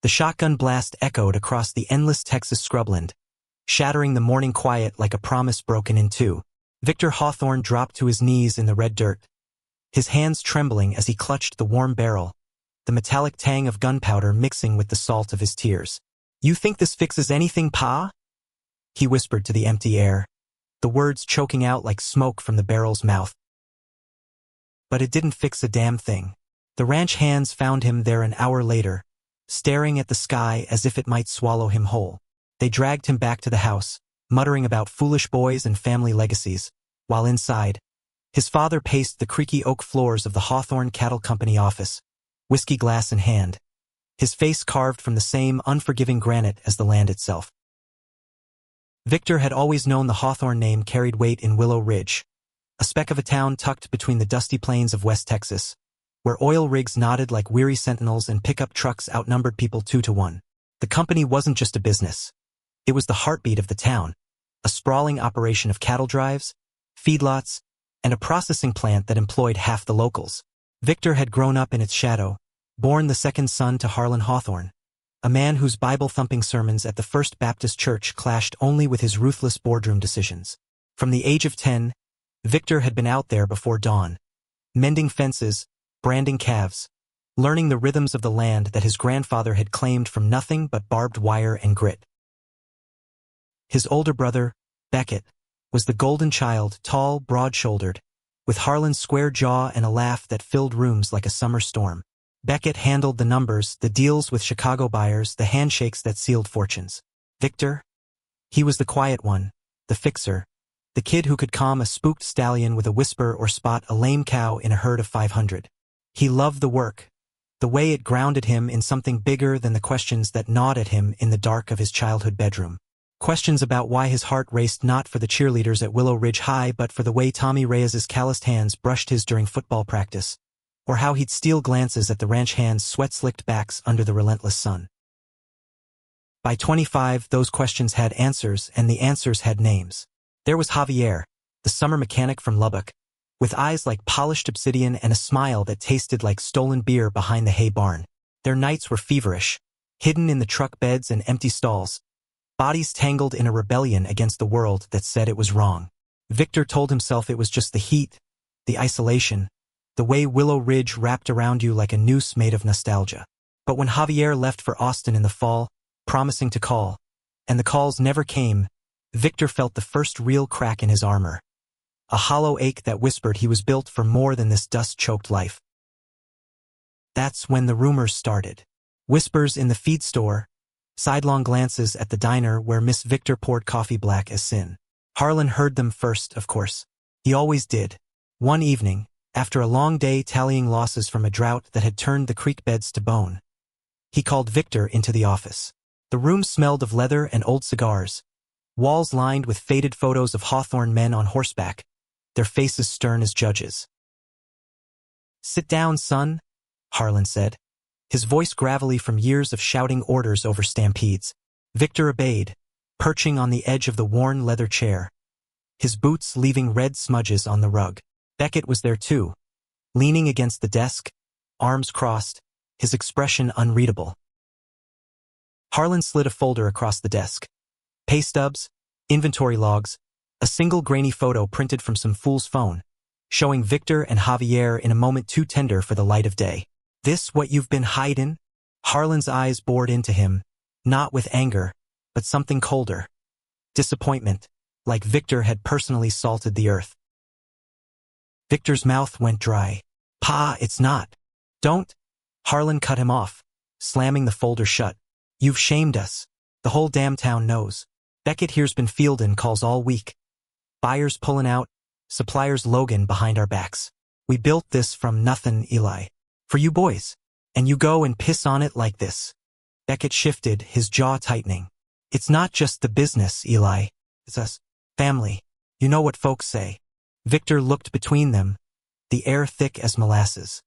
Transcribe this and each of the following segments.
The shotgun blast echoed across the endless Texas scrubland, shattering the morning quiet like a promise broken in two. Victor Hawthorne dropped to his knees in the red dirt, his hands trembling as he clutched the warm barrel, the metallic tang of gunpowder mixing with the salt of his tears. "You think this fixes anything, Pa?" he whispered to the empty air, the words choking out like smoke from the barrel's mouth. But it didn't fix a damn thing. The ranch hands found him there an hour later, staring at the sky as if it might swallow him whole. They dragged him back to the house, muttering about foolish boys and family legacies, while inside, his father paced the creaky oak floors of the Hawthorne Cattle Company office, whiskey glass in hand, his face carved from the same unforgiving granite as the land itself. Victor had always known the Hawthorne name carried weight in Willow Ridge, a speck of a town tucked between the dusty plains of West Texas, where oil rigs nodded like weary sentinels and pickup trucks outnumbered people 2-to-1. The company wasn't just a business. It was the heartbeat of the town, a sprawling operation of cattle drives, feedlots, and a processing plant that employed half the locals. Victor had grown up in its shadow, born the second son to Harlan Hawthorne, a man whose Bible-thumping sermons at the First Baptist Church clashed only with his ruthless boardroom decisions. From the age of 10, Victor had been out there before dawn, mending fences, branding calves, learning the rhythms of the land that his grandfather had claimed from nothing but barbed wire and grit. His older brother, Beckett, was the golden child, tall, broad-shouldered, with Harlan's square jaw and a laugh that filled rooms like a summer storm. Beckett handled the numbers, the deals with Chicago buyers, the handshakes that sealed fortunes. Victor? He was the quiet one, the fixer, the kid who could calm a spooked stallion with a whisper or spot a lame cow in a herd of 500. He loved the work, the way it grounded him in something bigger than the questions that gnawed at him in the dark of his childhood bedroom. Questions about why his heart raced not for the cheerleaders at Willow Ridge High but for the way Tommy Reyes's calloused hands brushed his during football practice, or how he'd steal glances at the ranch hands' sweat-slicked backs under the relentless sun. By 25, those questions had answers, and the answers had names. There was Javier, the summer mechanic from Lubbock, with eyes like polished obsidian and a smile that tasted like stolen beer behind the hay barn. Their nights were feverish, hidden in the truck beds and empty stalls, bodies tangled in a rebellion against the world that said it was wrong. Victor told himself it was just the heat, the isolation, the way Willow Ridge wrapped around you like a noose made of nostalgia. But when Javier left for Austin in the fall, promising to call, and the calls never came, Victor felt the first real crack in his armor, a hollow ache that whispered he was built for more than this dust-choked life. That's when the rumors started. Whispers in the feed store, sidelong glances at the diner where Miss Victor poured coffee black as sin. Harlan heard them first, of course. He always did. One evening, after a long day tallying losses from a drought that had turned the creek beds to bone, he called Victor into the office. The room smelled of leather and old cigars, walls lined with faded photos of Hawthorne men on horseback, their faces stern as judges. "Sit down, son," Harlan said, his voice gravelly from years of shouting orders over stampedes. Victor obeyed, perching on the edge of the worn leather chair, his boots leaving red smudges on the rug. Beckett was there too, leaning against the desk, arms crossed, his expression unreadable. Harlan slid a folder across the desk. Pay stubs, inventory logs, a single grainy photo printed from some fool's phone, showing Victor and Javier in a moment too tender for the light of day. "This what you've been hidin'?" Harlan's eyes bored into him, not with anger, but something colder. Disappointment, like Victor had personally salted the earth. Victor's mouth went dry. "Pa, it's not." "Don't." Harlan cut him off, slamming the folder shut. "You've shamed us. The whole damn town knows. Beckett here's been fieldin' calls all week. Buyers pullin' out, suppliers Logan behind our backs. We built this from nothin', Eli. For you boys. And you go and piss on it like this." Beckett shifted, his jaw tightening. "It's not just the business, Eli. It's us. Family. You know what folks say." Victor looked between them, the air thick as molasses.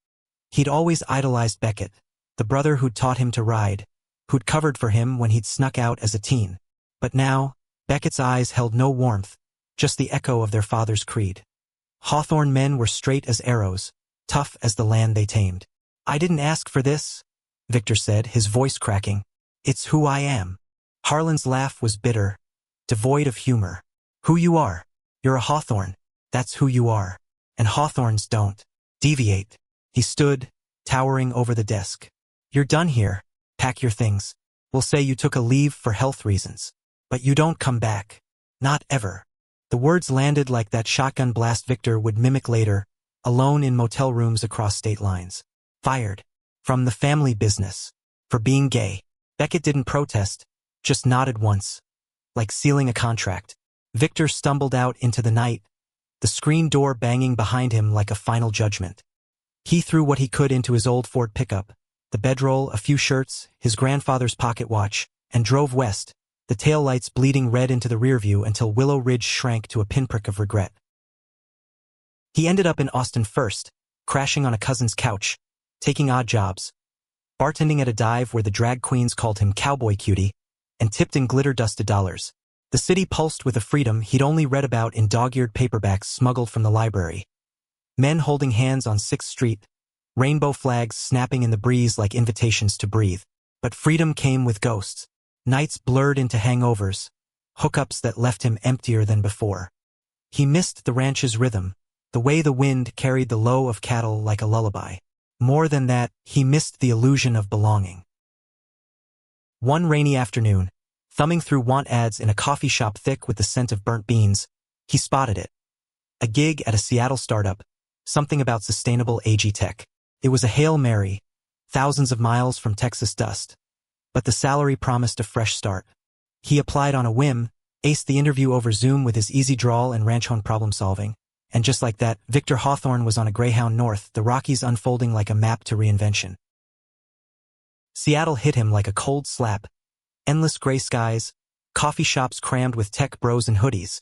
He'd always idolized Beckett, the brother who'd taught him to ride, who'd covered for him when he'd snuck out as a teen. But now, Beckett's eyes held no warmth, just the echo of their father's creed. Hawthorne men were straight as arrows, tough as the land they tamed. "I didn't ask for this," Victor said, his voice cracking. It's who I am. Harlan's laugh was bitter, devoid of humor. Who you are. You're a hawthorn. That's who you are. And hawthorns don't deviate. He stood, towering over the desk. You're done here. Pack your things. We'll say you took a leave for health reasons. But you don't come back. Not ever. The words landed like that shotgun blast Victor would mimic later, alone in motel rooms across state lines. Fired. From the family business. For being gay. Beckett didn't protest, just nodded once. Like sealing a contract. Victor stumbled out into the night, the screen door banging behind him like a final judgment. He threw what he could into his old Ford pickup, the bedroll, a few shirts, his grandfather's pocket watch, and drove west, the taillights bleeding red into the rearview until Willow Ridge shrank to a pinprick of regret. He ended up in Austin first, crashing on a cousin's couch, taking odd jobs, bartending at a dive where the drag queens called him Cowboy Cutie, and tipped in glitter-dusted dollars. The city pulsed with a freedom he'd only read about in dog-eared paperbacks smuggled from the library. Men holding hands on 6th Street, rainbow flags snapping in the breeze like invitations to breathe. But freedom came with ghosts. Nights blurred into hangovers, hookups that left him emptier than before. He missed the ranch's rhythm, the way the wind carried the low of cattle like a lullaby. More than that, he missed the illusion of belonging. One rainy afternoon, thumbing through want ads in a coffee shop thick with the scent of burnt beans, he spotted it. A gig at a Seattle startup, something about sustainable AG tech. It was a Hail Mary, thousands of miles from Texas dust. But the salary promised a fresh start. He applied on a whim, aced the interview over Zoom with his easy drawl and ranch-home problem-solving. And just like that, Victor Hawthorne was on a Greyhound north, the Rockies unfolding like a map to reinvention. Seattle hit him like a cold slap. Endless gray skies, coffee shops crammed with tech bros in hoodies,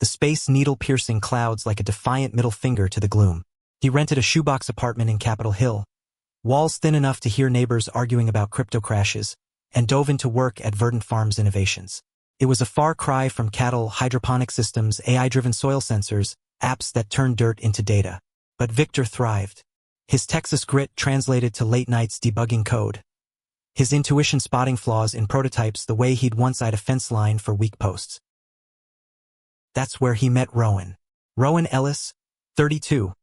the space needle-piercing clouds like a defiant middle finger to the gloom. He rented a shoebox apartment in Capitol Hill, walls thin enough to hear neighbors arguing about crypto crashes, and dove into work at Verdant Farms Innovations. It was a far cry from cattle, hydroponic systems, AI-driven soil sensors, apps that turned dirt into data. But Victor thrived. His Texas grit translated to late nights debugging code. His intuition spotting flaws in prototypes the way he'd once eyed a fence line for weak posts. That's where he met Rowan. Rowan Ellis, 32.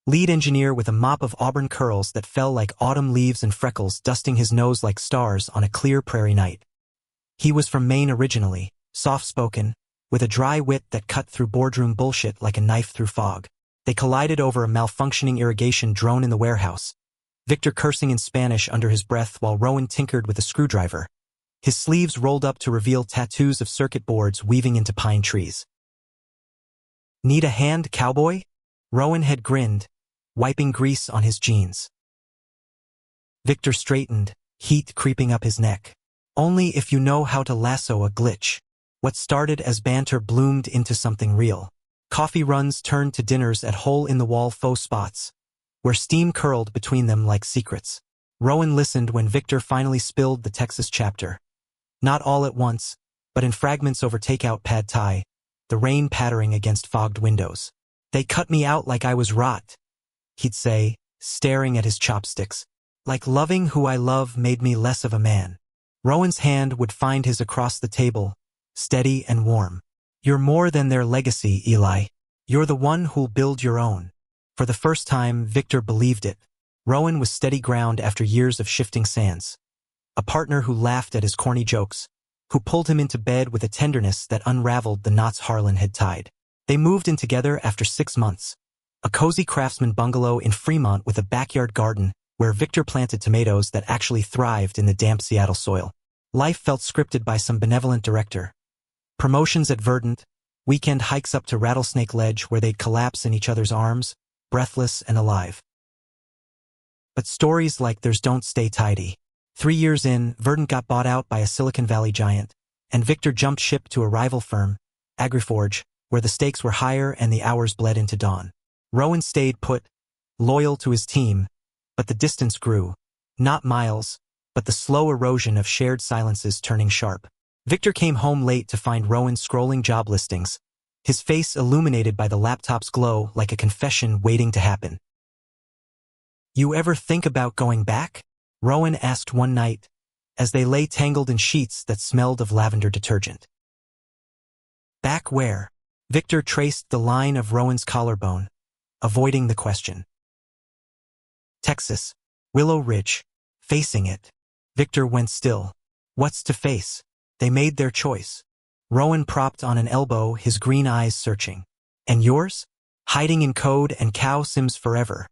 Lead engineer with a mop of auburn curls that fell like autumn leaves and freckles dusting his nose like stars on a clear prairie night. He was from Maine originally, soft-spoken, with a dry wit that cut through boardroom bullshit like a knife through fog. They collided over a malfunctioning irrigation drone in the warehouse, Victor cursing in Spanish under his breath while Rowan tinkered with a screwdriver. His sleeves rolled up to reveal tattoos of circuit boards weaving into pine trees. Need a hand, cowboy? Rowan had grinned, wiping grease on his jeans. Victor straightened, heat creeping up his neck. Only if you know how to lasso a glitch. What started as banter bloomed into something real. Coffee runs turned to dinners at hole-in-the-wall faux spots, where steam curled between them like secrets. Rowan listened when Victor finally spilled the Texas chapter. Not all at once, but in fragments over takeout pad thai, the rain pattering against fogged windows. They cut me out like I was rot, he'd say, staring at his chopsticks. Like loving who I love made me less of a man. Rowan's hand would find his across the table, steady and warm. You're more than their legacy, Eli. You're the one who'll build your own. For the first time, Victor believed it. Rowan was steady ground after years of shifting sands. A partner who laughed at his corny jokes, who pulled him into bed with a tenderness that unraveled the knots Harlan had tied. They moved in together after 6 months. A cozy craftsman bungalow in Fremont with a backyard garden where Victor planted tomatoes that actually thrived in the damp Seattle soil. Life felt scripted by some benevolent director. Promotions at Verdant, weekend hikes up to Rattlesnake Ledge where they'd collapse in each other's arms, breathless and alive. But stories like theirs don't stay tidy. 3 years in, Verdant got bought out by a Silicon Valley giant, and Victor jumped ship to a rival firm, AgriForge, where the stakes were higher and the hours bled into dawn. Rowan stayed put, loyal to his team, but the distance grew. Not miles, but the slow erosion of shared silences turning sharp. Victor came home late to find Rowan scrolling job listings, his face illuminated by the laptop's glow like a confession waiting to happen. You ever think about going back? Rowan asked one night, as they lay tangled in sheets that smelled of lavender detergent. Back where? Victor traced the line of Rowan's collarbone, avoiding the question. Texas, Willow Ridge, facing it. Victor went still. What's to face? They made their choice. Rowan propped on an elbow, his green eyes searching. And yours? Hiding in code and cow sims forever.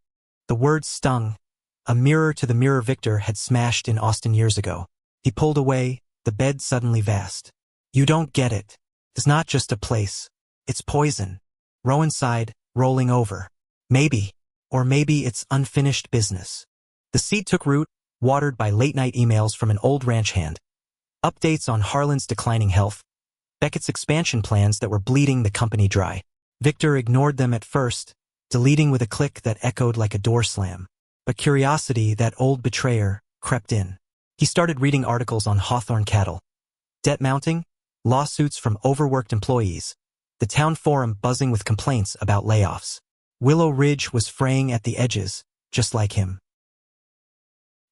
The words stung. A mirror to the mirror Victor had smashed in Austin years ago. He pulled away, the bed suddenly vast. You don't get it. It's not just a place. It's poison. Rowan sighed, rolling over. Maybe. Or maybe it's unfinished business. The seed took root, watered by late-night emails from an old ranch hand. Updates on Harlan's declining health. Beckett's expansion plans that were bleeding the company dry. Victor ignored them at first, deleting with a click that echoed like a door slam. But curiosity, that old betrayer, crept in. He started reading articles on Hawthorne cattle. Debt mounting, lawsuits from overworked employees, the town forum buzzing with complaints about layoffs. Willow Ridge was fraying at the edges, just like him.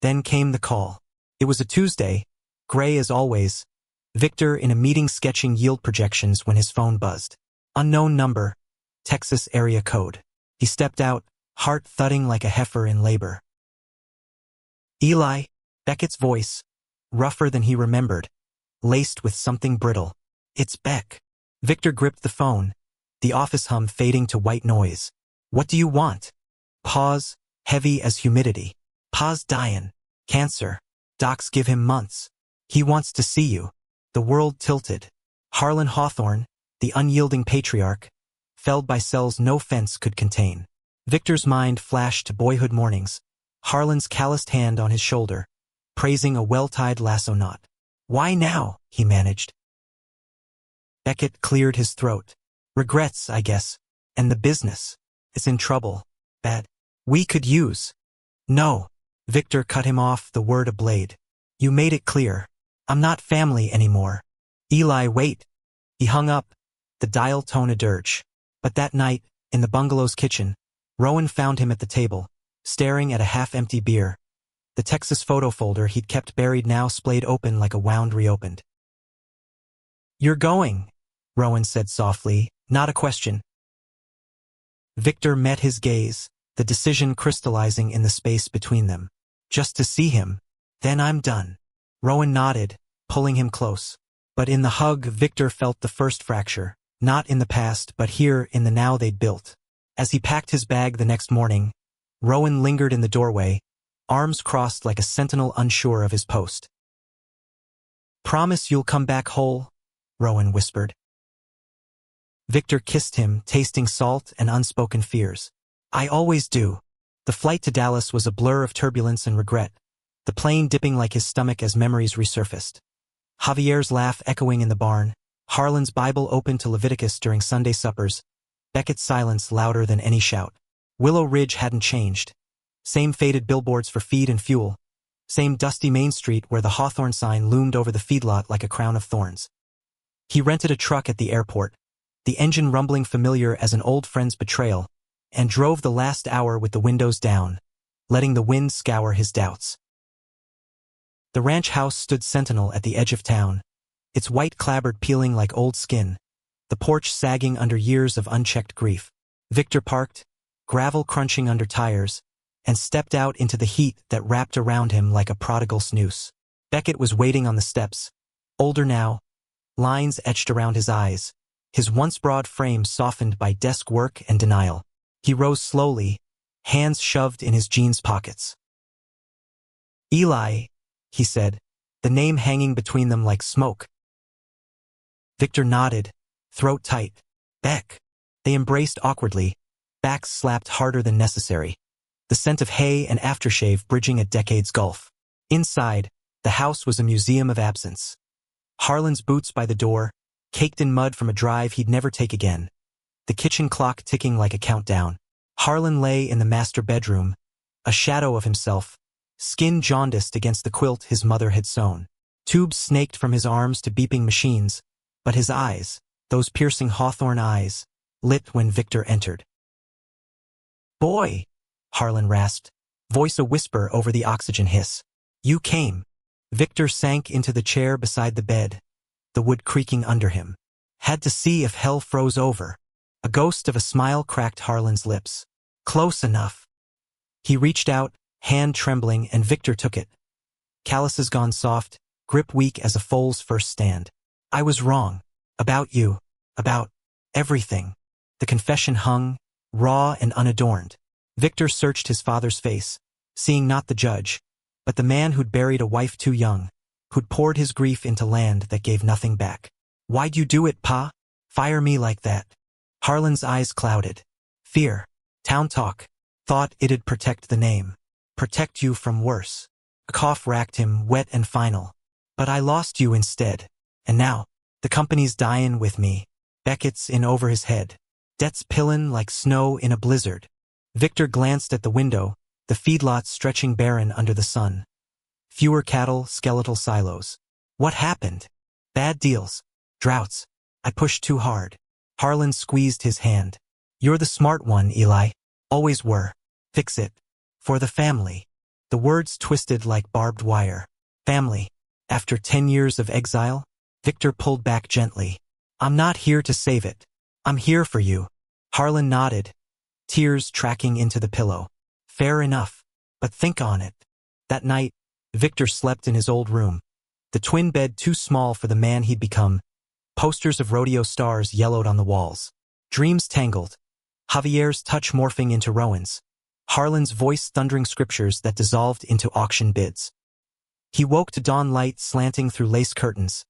Then came the call. It was a Tuesday, gray as always. Victor in a meeting sketching yield projections when his phone buzzed. Unknown number, Texas area code. He stepped out, heart thudding like a heifer in labor. Eli, Beckett's voice, rougher than he remembered, laced with something brittle. It's Beck. Victor gripped the phone, the office hum fading to white noise. What do you want? Pause, heavy as humidity. Pa's dyin'. Cancer. Docs give him months. He wants to see you. The world tilted. Harlan Hawthorne, the unyielding patriarch, felled by cells no fence could contain. Victor's mind flashed to boyhood mornings, Harlan's calloused hand on his shoulder, praising a well-tied lasso knot. Why now? He managed. Beckett cleared his throat. Regrets, I guess. And the business. It's in trouble. Bad. We could use. No. Victor cut him off, the word a blade. You made it clear. I'm not family anymore. Eli, wait. He hung up, the dial tone a dirge. But that night, in the bungalow's kitchen, Rowan found him at the table, staring at a half-empty beer. The Texas photo folder he'd kept buried now splayed open like a wound reopened. You're going, Rowan said softly, not a question. Victor met his gaze, the decision crystallizing in the space between them. Just to see him, then I'm done. Rowan nodded, pulling him close. But in the hug, Victor felt the first fracture, not in the past but here in the now they'd built. As he packed his bag the next morning, Rowan lingered in the doorway, arms crossed like a sentinel unsure of his post. Promise you'll come back whole, Rowan whispered. Victor kissed him, tasting salt and unspoken fears. I always do. The flight to Dallas was a blur of turbulence and regret, the plane dipping like his stomach as memories resurfaced. Javier's laugh echoing in the barn, Harlan's Bible open to Leviticus during Sunday suppers, Beckett's silence louder than any shout. Willow Ridge hadn't changed. Same faded billboards for feed and fuel. Same dusty Main Street where the Hawthorne sign loomed over the feedlot like a crown of thorns. He rented a truck at the airport, the engine rumbling familiar as an old friend's betrayal, and drove the last hour with the windows down, letting the wind scour his doubts. The ranch house stood sentinel at the edge of town, its white clapboard peeling like old skin, the porch sagging under years of unchecked grief. Victor parked, gravel crunching under tires, and stepped out into the heat that wrapped around him like a prodigal snooze. Beckett was waiting on the steps, older now, lines etched around his eyes, his once broad frame softened by desk work and denial. He rose slowly, hands shoved in his jeans pockets. Eli, he said, the name hanging between them like smoke. Victor nodded, throat tight. Beck. They embraced awkwardly, backs slapped harder than necessary, the scent of hay and aftershave bridging a decade's gulf. Inside, the house was a museum of absence. Harlan's boots by the door, caked in mud from a drive he'd never take again. The kitchen clock ticking like a countdown. Harlan lay in the master bedroom, a shadow of himself, skin jaundiced against the quilt his mother had sewn. Tubes snaked from his arms to beeping machines, but his eyes, those piercing Hawthorne eyes, lit when Victor entered. Boy, Harlan rasped, voice a whisper over the oxygen hiss. You came. Victor sank into the chair beside the bed, the wood creaking under him. Had to see if hell froze over. A ghost of a smile cracked Harlan's lips. Close enough. He reached out, hand trembling, and Victor took it. Calluses gone soft, grip weak as a foal's first stand. I was wrong. About you. About everything. The confession hung, raw and unadorned. Victor searched his father's face, seeing not the judge, but the man who'd buried a wife too young, who'd poured his grief into land that gave nothing back. Why'd you do it, Pa? Fire me like that? Harlan's eyes clouded. Fear. Town talk. Thought it'd protect the name. Protect you from worse. A cough racked him, wet and final. But I lost you instead. And now, the company's dyin' with me. Beckett's in over his head. Debt's pillin' like snow in a blizzard. Victor glanced at the window, the feedlots stretching barren under the sun. Fewer cattle, skeletal silos. What happened? Bad deals. Droughts. I pushed too hard. Harlan squeezed his hand. You're the smart one, Eli. Always were. Fix it. For the family. The words twisted like barbed wire. Family. After 10 years of exile, Victor pulled back gently. I'm not here to save it. I'm here for you. Harlan nodded, tears tracking into the pillow. Fair enough. But think on it. That night, Victor slept in his old room. The twin bed too small for the man he'd become. Posters of rodeo stars yellowed on the walls. Dreams tangled. Javier's touch morphing into Rowan's. Harlan's voice thundering scriptures that dissolved into auction bids. He woke to dawn light slanting through lace curtains.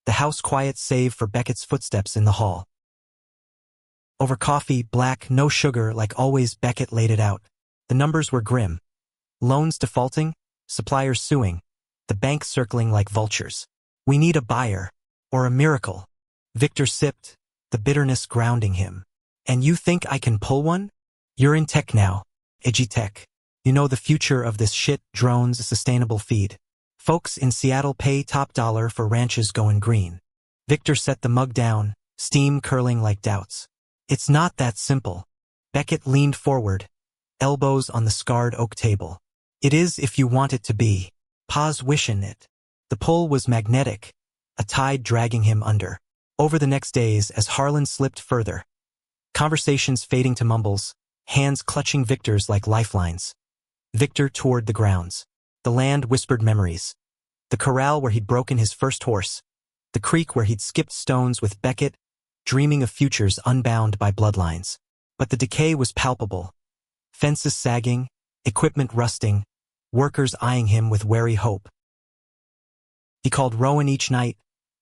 The house quiet save for Beckett's footsteps in the hall. Over coffee, black, no sugar, like always, Beckett laid it out. The numbers were grim. Loans defaulting, suppliers suing, the bank circling like vultures. We need a buyer, or a miracle. Victor sipped, the bitterness grounding him. And you think I can pull one? You're in tech now. Lgbtq. You know the future of this shit, drones, a sustainable feed. Folks in Seattle pay top dollar for ranches going green. Victor set the mug down, steam curling like doubts. It's not that simple. Beckett leaned forward, elbows on the scarred oak table. It is if you want it to be. Pa's wishin' it. The pull was magnetic, a tide dragging him under. Over the next days, as Harlan slipped further, conversations fading to mumbles, hands clutching Victor's like lifelines. Victor toured the grounds. The land whispered memories. The corral where he'd broken his first horse. The creek where he'd skipped stones with Beckett, dreaming of futures unbound by bloodlines. But the decay was palpable. Fences sagging, equipment rusting, workers eyeing him with wary hope. He called Rowan each night,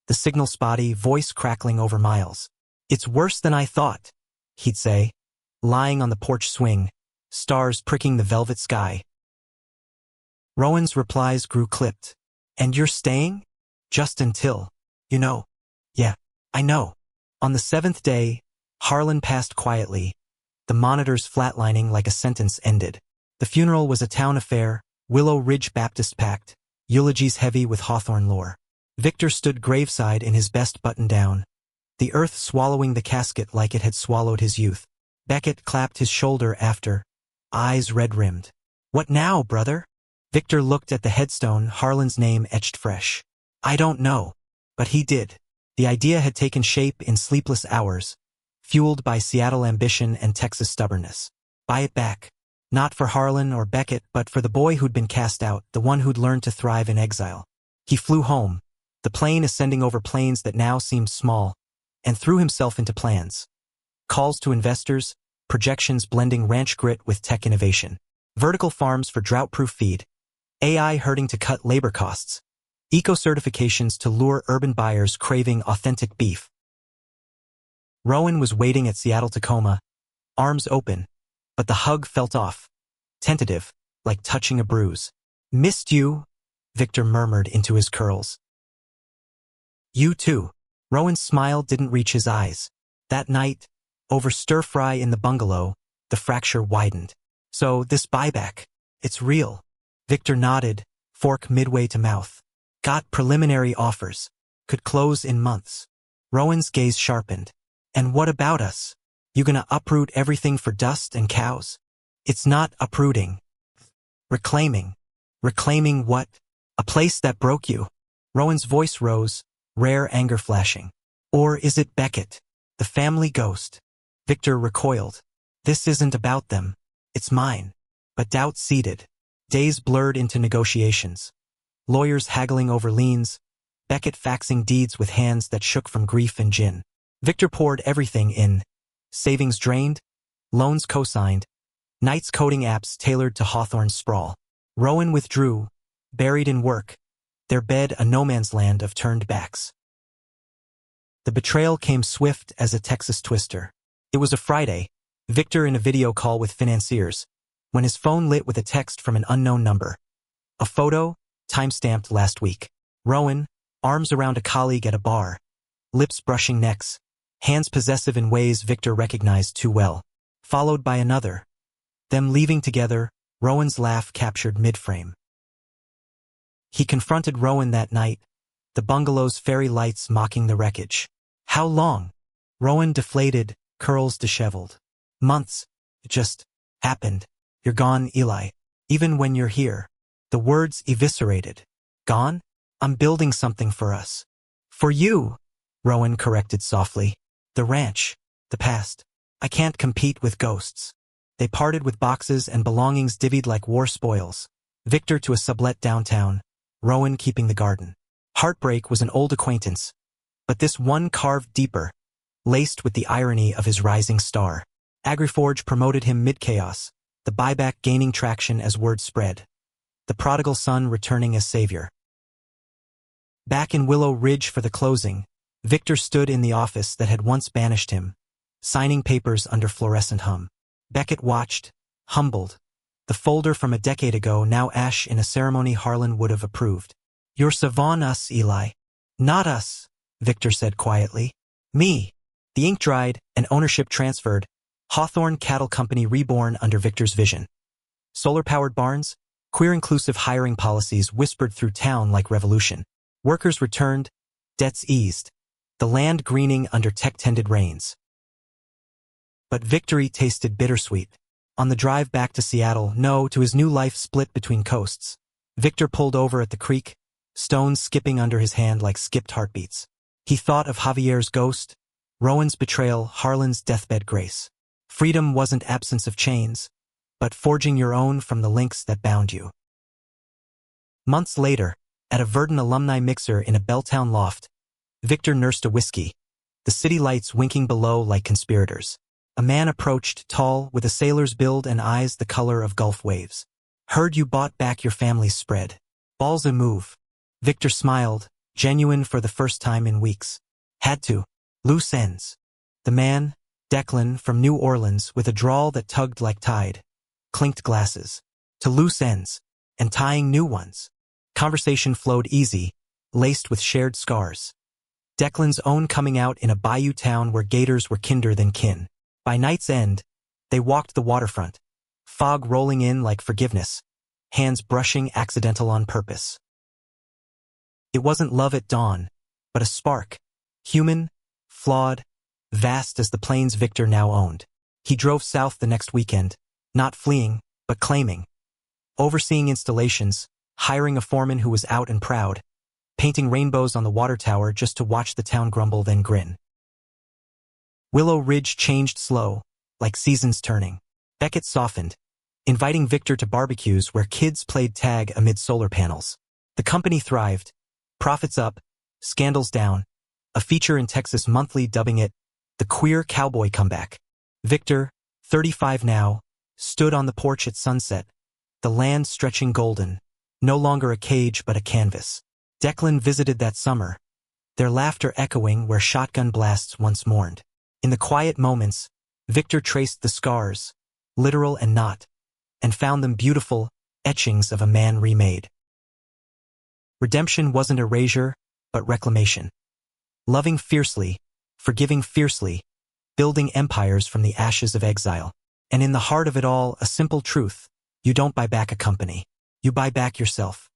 the signal spotty, voice crackling over miles. It's worse than I thought, he'd say, lying on the porch swing, stars pricking the velvet sky. Rowan's replies grew clipped. And you're staying? Just until, you know. Yeah, I know. On the 7th day, Harlan passed quietly, the monitors flatlining like a sentence ended. The funeral was a town affair, Willow Ridge Baptist packed, eulogies heavy with Hawthorne lore. Victor stood graveside in his best button-down, the earth swallowing the casket like it had swallowed his youth. Beckett clapped his shoulder after, eyes red-rimmed. What now, brother? Victor looked at the headstone, Harlan's name etched fresh. I don't know. But he did. The idea had taken shape in sleepless hours, fueled by Seattle ambition and Texas stubbornness. Buy it back. Not for Harlan or Beckett, but for the boy who'd been cast out, the one who'd learned to thrive in exile. He flew home, the plane ascending over plains that now seemed small, and threw himself into plans. Calls to investors, projections blending ranch grit with tech innovation. Vertical farms for drought-proof feed. AI hurting to cut labor costs. Eco-certifications to lure urban buyers craving authentic beef. Rowan was waiting at Seattle-Tacoma, arms open, but the hug felt off, tentative, like touching a bruise. Missed you, Victor murmured into his curls. You too. Rowan's smile didn't reach his eyes. That night, over stir-fry in the bungalow, the fracture widened. So this buyback, it's real. Victor nodded, fork midway to mouth. Got preliminary offers. Could close in months. Rowan's gaze sharpened. And what about us? You gonna uproot everything for dust and cows? It's not uprooting. Reclaiming. Reclaiming what? A place that broke you. Rowan's voice rose, rare anger flashing. Or is it Beckett, the family ghost? Victor recoiled. This isn't about them. It's mine. But doubt seeded. Days blurred into negotiations. Lawyers haggling over liens, Beckett faxing deeds with hands that shook from grief and gin. Victor poured everything in. Savings drained, loans co-signed, nights coding apps tailored to Hawthorne's sprawl. Rowan withdrew, buried in work, their bed a no-man's land of turned backs. The betrayal came swift as a Texas twister. It was a Friday, Victor in a video call with financiers, when his phone lit with a text from an unknown number. A photo, time-stamped last week. Rowan, arms around a colleague at a bar, lips brushing necks, hands possessive in ways Victor recognized too well. Followed by another. Them leaving together, Rowan's laugh captured mid-frame. He confronted Rowan that night, the bungalow's fairy lights mocking the wreckage. How long? Rowan deflated, curls disheveled. Months. It just happened. You're gone, Eli. Even when you're here. The words eviscerated. Gone? I'm building something for us. For you, Rowan corrected softly. The ranch. The past. I can't compete with ghosts. They parted with boxes and belongings divvied like war spoils. Victor to a sublet downtown, Rowan keeping the garden. Heartbreak was an old acquaintance, but this one carved deeper, laced with the irony of his rising star. AgriForge promoted him mid-chaos, the buyback gaining traction as word spread. The prodigal son returning as savior. Back in Willow Ridge for the closing, Victor stood in the office that had once banished him, signing papers under fluorescent hum. Beckett watched, humbled. The folder from a decade ago now ash in a ceremony Harlan would have approved. You're savon us, Eli. Not us, Victor said quietly. Me. The ink dried and ownership transferred. Hawthorne Cattle Company reborn under Victor's vision. Solar-powered barns, queer-inclusive hiring policies whispered through town like revolution. Workers returned, debts eased. The land greening under tech-tended rains. But victory tasted bittersweet. On the drive back to Seattle, no to his new life split between coasts. Victor pulled over at the creek, stones skipping under his hand like skipped heartbeats. He thought of Javier's ghost, Rowan's betrayal, Harlan's deathbed grace. Freedom wasn't absence of chains, but forging your own from the links that bound you. Months later, at a Verdon alumni mixer in a Belltown loft, Victor nursed a whiskey, the city lights winking below like conspirators. A man approached, tall, with a sailor's build and eyes the color of Gulf waves. Heard you bought back your family's spread. Ball's a move. Victor smiled, genuine for the first time in weeks. Had to. Loose ends. The man, Declan, from New Orleans, with a drawl that tugged like tide, clinked glasses. To loose ends, and tying new ones. Conversation flowed easy, laced with shared scars. Declan's own coming out in a bayou town where gators were kinder than kin. By night's end, they walked the waterfront, fog rolling in like forgiveness, hands brushing accidental on purpose. It wasn't love at dawn, but a spark, human, flawed, vast as the plains Victor now owned. He drove south the next weekend, not fleeing, but claiming. Overseeing installations, hiring a foreman who was out and proud, painting rainbows on the water tower just to watch the town grumble then grin. Willow Ridge changed slow, like seasons turning. Beckett softened, inviting Victor to barbecues where kids played tag amid solar panels. The company thrived, profits up, scandals down, a feature in Texas Monthly dubbing it the queer cowboy comeback. Victor, 35 now, stood on the porch at sunset, the land stretching golden, no longer a cage but a canvas. Declan visited that summer, their laughter echoing where shotgun blasts once mourned. In the quiet moments, Victor traced the scars, literal and not, and found them beautiful, etchings of a man remade. Redemption wasn't erasure, but reclamation. Loving fiercely, forgiving fiercely, building empires from the ashes of exile. And in the heart of it all, a simple truth: you don't buy back a company. You buy back yourself.